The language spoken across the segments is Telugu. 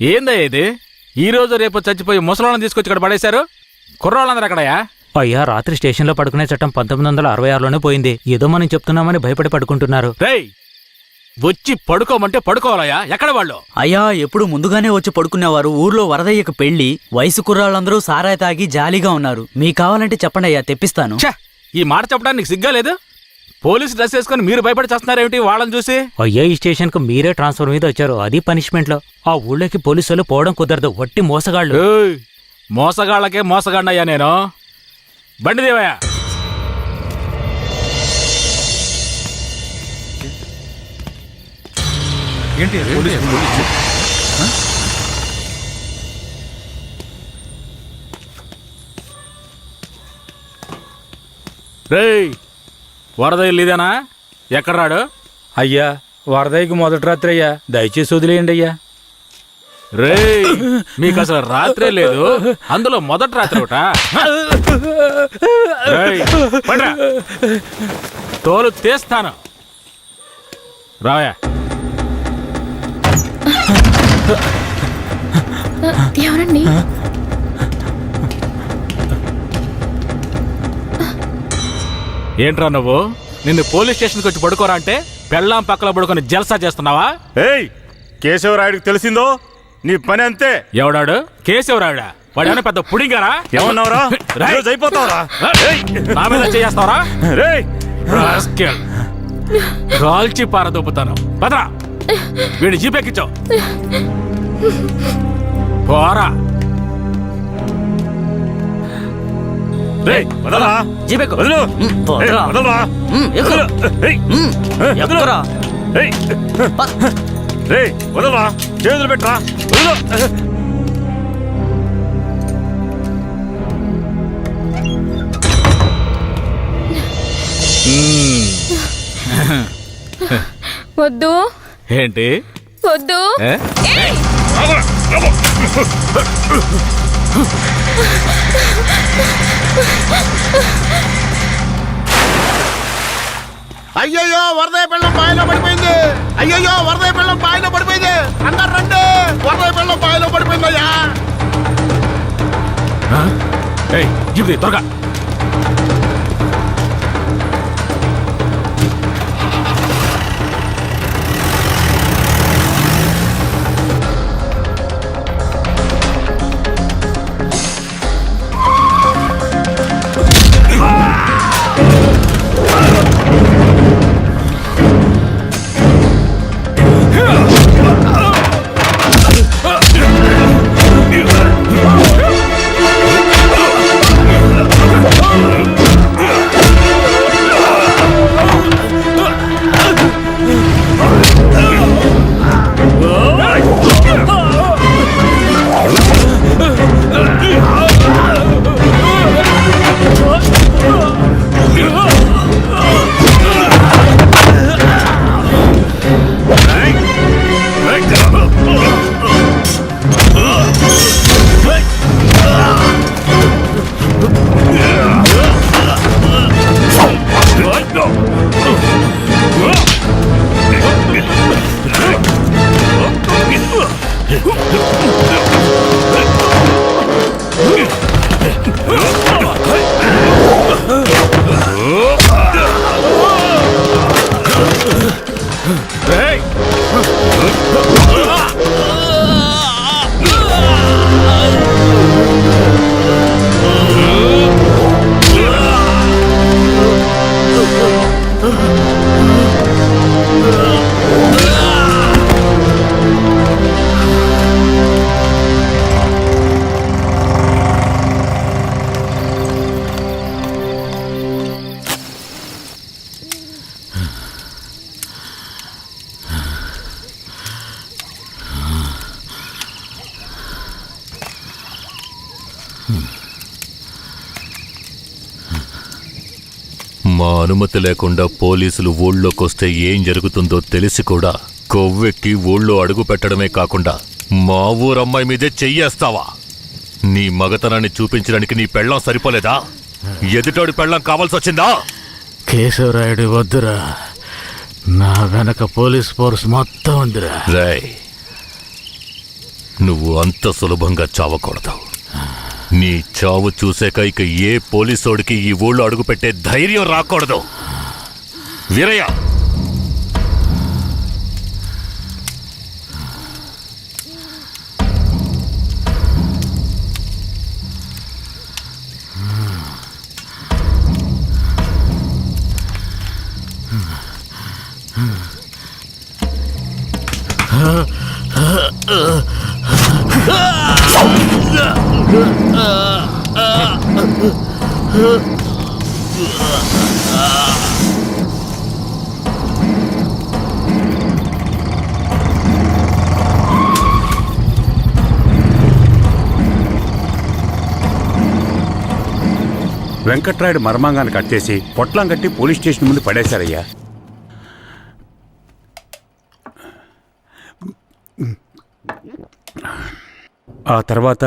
ఏందా ఇది? ఈ రోజు రేపు చచ్చిపోయి ముసలాళ్ళని తీసుకొచ్చి ఇక్కడ పడేశారు. కుర్రాళ్ళందరూ అక్కడయా? అయ్యా, రాత్రి స్టేషన్లో పడుకునే చట్టం 1966లోనే పోయింది. ఏదో మనం చెప్తున్నామని భయపడి పడుకుంటున్నారు. రేయ్, వచ్చి పడుకోమంటే పడుకోవాలయ్యా. ఎక్కడ వాళ్ళు? అయ్యా, ఎప్పుడు ముందుగానే వచ్చి పడుకునేవారు. ఊర్లో వరదయ్యకు పెళ్లి, వయసు కుర్రాళ్ళందరూ సారాయి తాగి జాలీగా ఉన్నారు. మీకు కావాలంటే చెప్పండి అయ్యా, తెప్పిస్తాను. ఛ, ఈ మాట చెప్పడానికి సిగ్గా లేదు? పోలీసు డ్రెస్ వేసుకుని మీరు భయపడి చేస్తున్నారేమిటి వాళ్ళని చూసి? అయ్యా, ఈ స్టేషన్కు మీరే ట్రాన్స్ఫర్ మీద వచ్చారు, అది పనిష్మెంట్లో. ఆ ఊళ్ళోకి పోలీసులు పోవడం కుదరదు, వట్టి మోసగాళ్ళు. ఏయ్, మోసగాళ్ళకే మోసగాడినయ్యా నేను. బండి దేవయ్యా. ఏంటి రేయ్, వరద ఇల్లుదేనా? ఎక్కడ రాడు? అయ్యా, వరదయ్యకి మొదటి రాత్రి అయ్యా, దయచేసి వదిలేయండి అయ్యా. రేయ్, మీకు అసలు రాత్రే లేదు, అందులో మొదటి రాత్రి ఒకట. తోలు తీస్తాను. రావయా. ఎవరండి? ఏంట్రా నువ్వు? నిన్ను పోలీస్ స్టేషన్కి వచ్చి పడుకోరా అంటే పెళ్ళాం పక్కల పడుకొని జల్సా చేస్తున్నావా? ఏయ్, కేశవరాయుడికి తెలిసిందో నీ పని అంతే. ఎవడాడు? కేశవరాయుడా? వాడేమైనా పెద్ద పుడింగారా? ఏమన్నావురా? అయిపోతావురా? నా మీద చేస్తావరా? రేయ్, కాల్చి పారదొప్పుతాను. పదరా, వీడి జీపెక్కించావు. పోరా. రేయ్, వదలరా. జీపెక్కు. వదలు. పోరా. వదలరా. ఎక్కు. ఏయ్, ఎక్కురా. ఏయ్, రేయ్, వదలరా. చేతులు పెట్టరా. వదలు. వద్దు. ఏంటి వద్దు. అయ్యయ్యో, వరదయ్య పిల్లం బాయిలో పడిపోయింది. అయ్యయ్యో, వరదయ్య పిల్లం బాయిలో పడిపోయింది. అందరు రండి, వరదయ్య పిల్లం బాయిలో పడిపోయిందయ్యా. జీప్ త్వరగా. మా అనుమతి లేకుండా పోలీసులు ఊళ్ళోకొస్తే ఏం జరుగుతుందో తెలిసి కూడా కొవ్వెక్కి ఊళ్ళో అడుగు పెట్టడమే కాకుండా మా ఊరమ్మాయి మీదే చెయ్యేస్తావా? నీ మగతనాన్ని చూపించడానికి నీ పెళ్ళం సరిపోలేదా? ఎదుటోడి పెళ్ళం కావాల్సి వచ్చిందా? కేశవరాయుడు వద్దురా, నా వెనక పోలీస్ ఫోర్స్ మొత్తం ఉందిరా. రేయ్, నువ్వు అంత సులభంగా చావకూడదు. నీ చావు చూసాక ఇక ఏ పోలీసోడికి ఈ ఊళ్ళో అడుగుపెట్టే ధైర్యం రాకూడదు. వీరయ్య, వెంకట్రాయుడు మర్మాంగాన్ని కట్టేసి పొట్లం కట్టి పోలీస్ స్టేషన్ ముందు పడేశారయ్యా. ఆ తర్వాత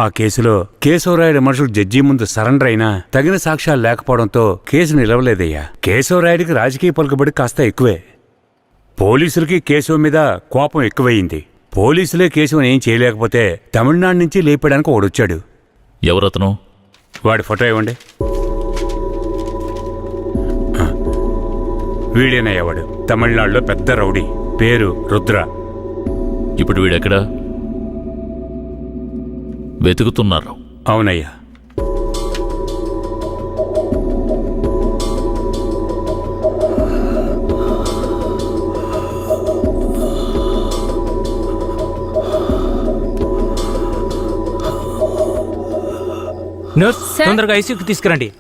ఆ కేసులో కేశవరాయుడు మనుషులు జడ్జి ముందు సరెండర్ అయినా తగిన సాక్ష్యాలు లేకపోవడంతో కేసు నిలవలేదయ్యా. కేశవరాయుడికి రాజకీయ పలుకుబడి కాస్త ఎక్కువే. పోలీసులకి కేశవ మీద కోపం ఎక్కువయింది. పోలీసులే కేశవని ఏం చేయలేకపోతే తమిళనాడు నుంచి లేపడానికి ఒకడొచ్చాడు. ఎవరతను? వాడి ఫోటో ఇవ్వండి. వీడేనయ్యా వాడు. తమిళనాడులో పెద్ద రౌడీ, పేరు రుద్ర. ఇప్పుడు వీడెక్కడా? వెతుకుతున్నారు. అవునయ్యా. Nurse, sir? తొందరగా ఐసీయూకి తీసుకురండి.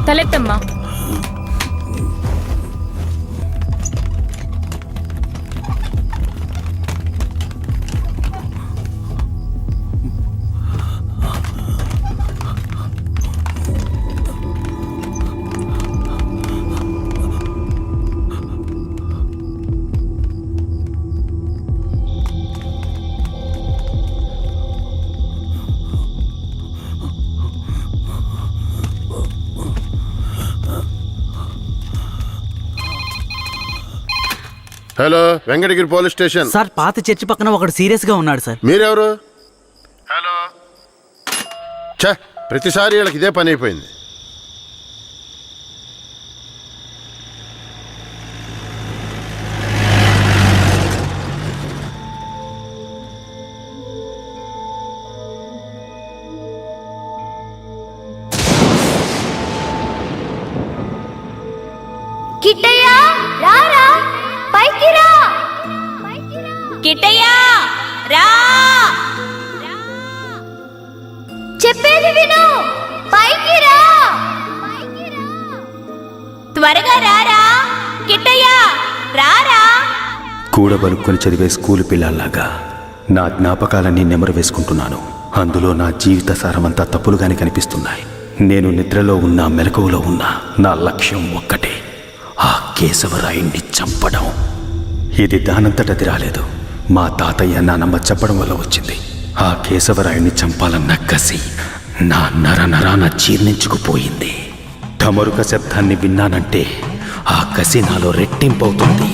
తలెత్తమ్మా. Hello, Venkatagiri police station. Sir, పాత చర్చి పక్కన ఒకడు సీరియస్ గా ఉన్నాడు సార్. మీరెవరు? హలో. ఛ, ప్రతిసారి వీళ్ళకి ఇదే పని అయిపోయింది. కిట్టయ్య, రారా, పైకి రా. కిట్టయ్య, రా. చెప్పేది విను, పైకి రా. త్వరగా రారా. కిట్టయ్య, రారా. కూడబలుక్కొని చదివే స్కూలు పిల్లల్లాగా నా జ్ఞాపకాలన్నీ నెమరు వేసుకుంటున్నాను. అందులో నా జీవిత సారమంతా తప్పులుగానే కనిపిస్తున్నాయి. నేను నిద్రలో ఉన్నా మెలకువలో ఉన్నా నా లక్ష్యం ఒక్కటే, ఆ కేశవరాయుణ్ణి చంపడం. ఇది దానంతటది రాలేదు, మా తాతయ్య నానమ్మ చెప్పడం వల్ల వచ్చింది. ఆ కేశవరాయుణ్ణి చంపాలన్న కసి నా నరనరాన జీర్ణించుకుపోయింది. ఢమరుక శబ్దాన్ని విన్నానంటే ఆ కసి నాలో రెట్టింపవుతుంది.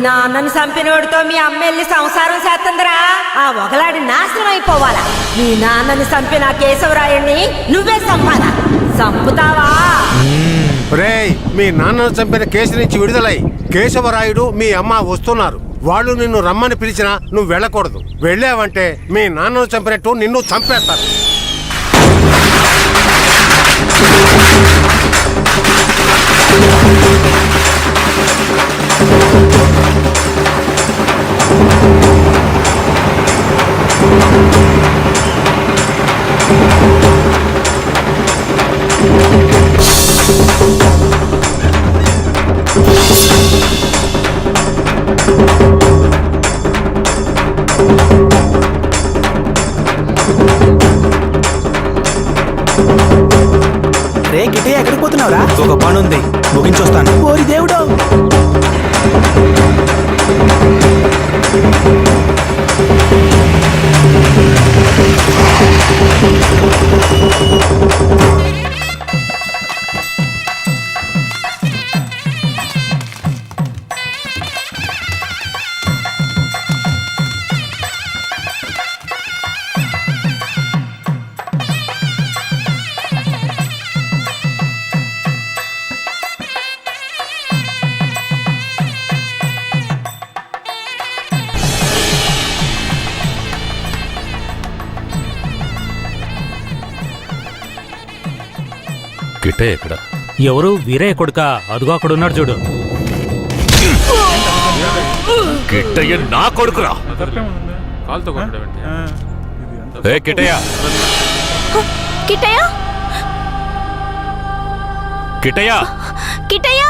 నాన్నని చంపినోడితో మీ అమ్మ వెళ్ళి సంసారం చేస్తుందిరా. ఆ ఒకలాడి నాశనం అయిపోవాలా. మీ నాన్నని చంపిన కేశవరాయుణ్ణి నువ్వే చంపాలా? చంపుతావా? రేయ్, మీ నాన్నను చంపిన కేసు నుంచి విడుదలై కేశవరాయుడు మీ అమ్మ వస్తున్నారు. వాళ్ళు నిన్ను రమ్మని పిలిచినా నువ్వు వెళ్ళకూడదు. వెళ్ళావంటే మీ నాన్నను చంపినట్టు నిన్ను చంపేస్తారు. ఒక పని ఉంది, ముగించొస్తాను. ఓరి దేవుడు! కిట్టయ్య ఎక్కడ? ఎవరు? వీరయ్య కొడుక? అదుగో అక్కడ ఉన్నాడు చూడు. కిట్టయ్య నా కొడుకురా! కాలుతో కొట్టడం ఏంటి? ఏ కిట్టయ్య! కిట్టయ్య కిట్టయ్య! కిట్టయ్య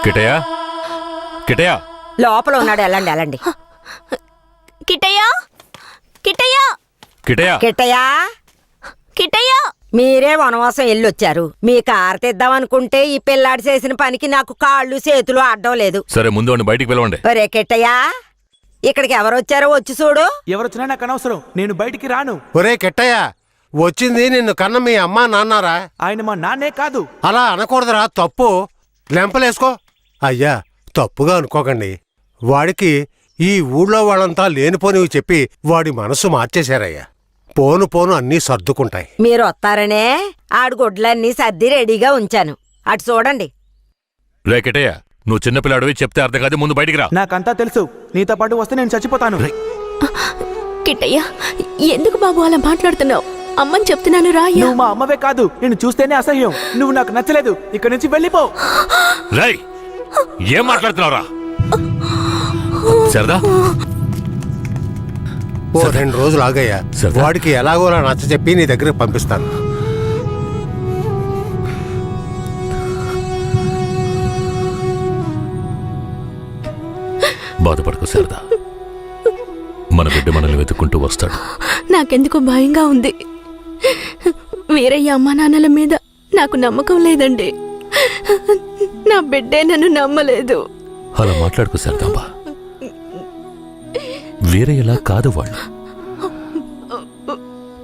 కిట్టయ్య! కిట్టయ్య! లోపల ఉన్నాడు, వెళ్ళండి వెళ్ళండి. కిట్టయ్య కిట్టయ్య కిట్టయ్య! కిట్టయ్యా, కిట్టయ్య మీరే వనవాసం వెళ్ళొచ్చారు. మీ కారు తెద్దామనుకుంటే ఈ పిల్లాడి చేసిన పనికి నాకు కాళ్ళు చేతులు అడ్డం లేదు. సరే ముందు వాడిని బయటికి పిలవండి. ఒరే కిట్టయ్యా, ఇక్కడికి ఎవరొచ్చారో వచ్చి చూడు. ఎవరొచ్చినా నాకు అనవసరం, నేను బయటికి రాను. ఒరే కెట్టయ్య, వచ్చింది నిన్ను కన్న మీ అమ్మా నాన్నారా? ఆయన మా నాన్నే కాదు. అలా అనకూడదురా, తప్పు. లెంపలేసుకో. అయ్యా, తప్పుగా అనుకోకండి. వాడికి ఈ ఊళ్ళో వాళ్ళంతా లేనిపోనివి చెప్పి వాడి మనసు మార్చేశారయ్యా. పోను పోను అన్నీ సర్దుకుంటాయి. మీరు వస్తారనే ఆడు గుడ్లన్నీ సర్ది రెడీగా ఉంచాను. అటు చూడండి. రే కిట్టయ్య, నువ్వు చిన్నపిల్లాడివి, చెప్తే అర్థం కాదు, ముందు బయటికి రా. నాకంతా తెలుసు. నీతో పాటు వస్తే నేను చచ్చిపోతాను. కిట్టయ్య ఎందుకు బాబు అలా మాట్లాడుతున్నావు? అమ్మని చెప్తున్నాను రా. నువ్వు మా అమ్మవే కాదు, నేను చూస్తేనే అసహ్యం. నువ్వు నాకు నచ్చలేదు, ఇక్కడి నుంచి వెళ్ళిపో. రేయ్, ఏం మాట్లాడుతున్నావురా? సరదా ఓ 2 రోజులు ఆగయ్యా. వాడికి ఎలాగోలా నచ్చ చెప్పి నీ దగ్గరకు పంపిస్తాను. బాధపడకు సరదా, మన బిడ్డ మనల్ని వెతుక్కుంటూ వస్తాడు. నాకెందుకో భయంగా ఉంది. వీరయ్య అమ్మా నాన్నల మీద నాకు నమ్మకం లేదండి. నా బిడ్డే నన్ను నమ్మలేదు. అలా మాట్లాడుకో సరదాంబా, వేరే ఎలా కాదు.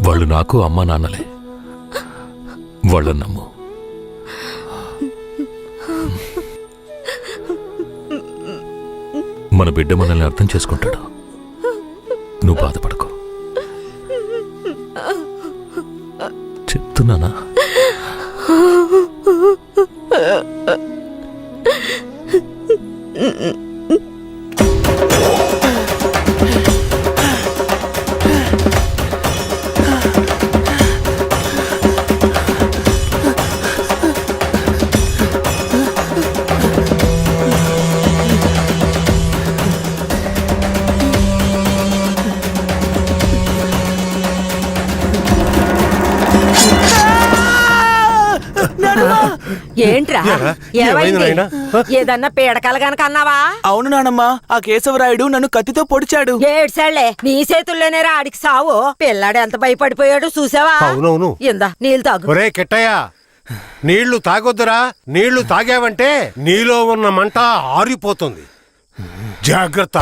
వాళ్ళు నాకు అమ్మా నాన్నలే. వాళ్ళని నమ్ము. మన బిడ్డ మనల్ని అర్థం చేసుకుంటాడు. నువ్వు బాధపడకు, చెప్తున్నానా? ఏంట్రా, ఏమైంది? ఏదన్నా పీడకలు గనక అన్నావా? అవును నానమ్మా, ఆ కేశవరాయుడు నన్ను కత్తితో పొడిచాడు. ఏడ్సాళ్లే, నీ చేతుల్లోనే ఆడికి సావు. పిల్లాడు ఎంత భయపడిపోయాడు చూసావా? అవునవును. ఇందా నీళ్ళు తాగు. ఒరే కిట్టయ్య, నీళ్లు తాగొద్దురా. నీళ్లు తాగావంటే నీలో ఉన్న మంట ఆరిపోతుంది. జాగ్రత్త.